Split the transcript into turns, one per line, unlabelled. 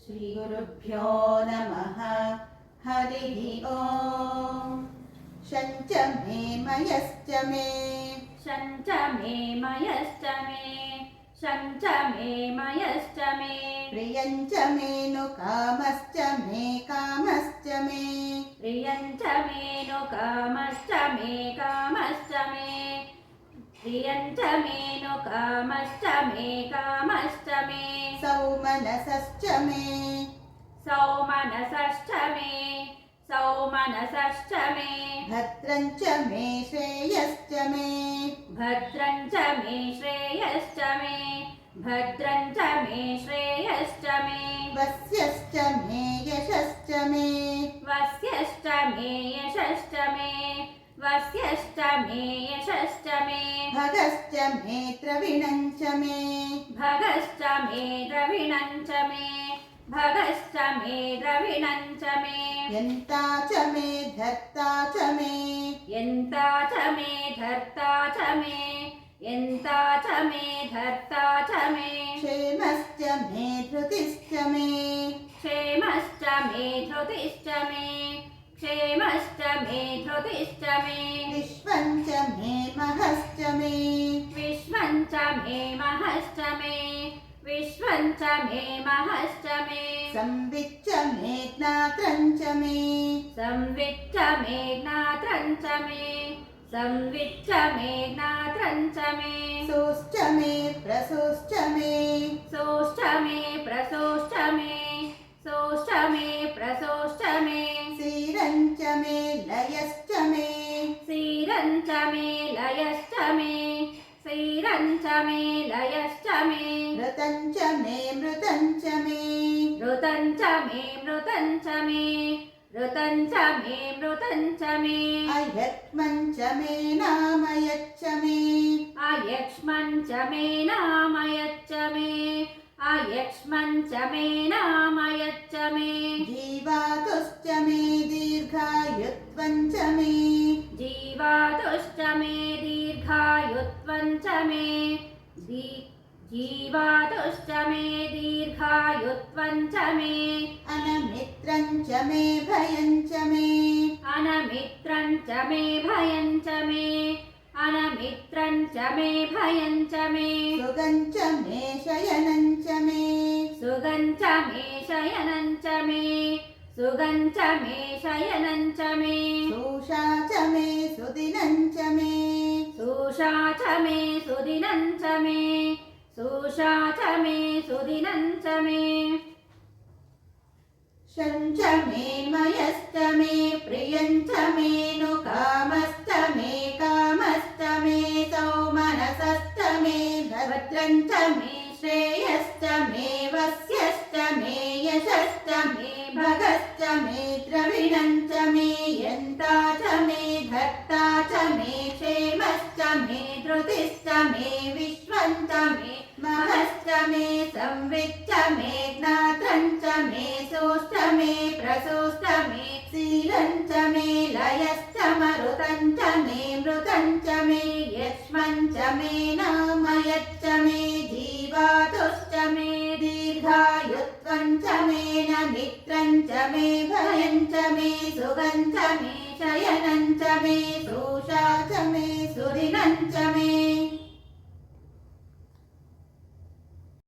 श्रीगुरुभ्यो नमः। हरिः ॐ। शञ्च मे मयश्च मे
शञ्च मे मयश्च मे शञ्च मे मयश्च मे
प्रियञ्च मे नु कामश्च मे कामश्च मे
प्रियञ्च मे नु कामश्च मे कामश्च मे प्रियञ्च मे नु कामश्च मे कामश्च मे
सौमनसश्च मे
सौमनसश्च मे सौमनसश्च मे
भद्रञ्च मे श्रेयश्च मे
भद्रञ्च मे श्रेयश्च मे भद्रञ्च मे श्रेयश्च मे
वस्यश्च मे यशश्च मे
वस्यश्च मे यशश्च मे वस्यश्च मे यशश्च मे
भगश्च मे द्रविणञ्च मे
भगश्च मे द्रविणञ्च मे भगश्च मे द्रविणञ्च मे
यन्ता च मे धर्ता च मे
यन्ता च मे धर्ता च मे यन्ता च मे धर्ता च मे
क्षेमश्च मे धृतिश्च मे
क्षेमश्च मे धृतिश्च मे क्षेमश्च मे धृतिश्च मे
विश्वञ्च मे महश्च मे
विश्वञ्च मे महश्च मे विश्वञ्च मे महश्च मे
संविच्च मे ज्ञात्रञ्च मे
संविच्च मे ज्ञात्रञ्च मे संविच्च मे ज्ञात्रञ्च मे
सोश्च मे प्रसोश्च मे
सोश्च मे प्रसोश्च मे सोश्च मे प्रसोश्च मे
सीरञ्च मे लयश्च मे
सीरञ्च मे लयश्च मे सीरञ्च मे लयश्च मे
ऋतञ्च मे मृतञ्च मे
ऋतञ्च मे मृतञ्च मे ऋतञ्च मे मृतञ्च मे
अयक्ष्मञ्च मे नामयच्च मे
अयक्ष्मञ्च मे नामयच्च मे अयक्ष्मञ्च मे नामयच्च मे
जीवातुश्च मे दीर्घायुत्वञ्च मे
जीवातुश्च मे दीर्घायुत्वञ्च मे जीवातुश्च मे दीर्घायुत्वञ्च मे
अनमित्रञ्च मे भयञ्च मे
अनमित्रञ्च मे भयञ्च मे अनमित्रञ्च मे भयञ्च मे
सुगञ्च मे शयनञ्च मे
सुगञ्च मे शयनञ्च मे सुगञ्च मे शयनञ्च मे
शोषा च मे सुदिनञ्च मे
सूषा च मे सुदिनञ्च मे सूषा च मे सुदिनञ्च मे
शञ्च मे मयश्च मे प्रियञ्च मे नु कामश्च मे कामश्च मे सौमनसश्च मे भद्रञ्च मे श्रेयश्च मे वस्यश्च मे यशश्च मे भगश्च मे द्रविणञ्च मे यन्ता च मे धर्ता च मे क्षेमश्च मे धृतिश्च मे विश्वञ्च मे महश्च मे संविच्च मे ज्ञात्रञ्च मे सोश्च मे प्रसोश्च मे सीरञ्च मे लयश्च मरुतञ्च मे मृतञ्च मे यक्ष्मञ्च मे नामयच्च मे जीवातुश्च मे दीर्घायुत्वञ्च मे नमित्रञ्च मे भयञ्च मे सुगञ्च मे शयनञ्च मे सोषा च मे सुदिनञ्च मे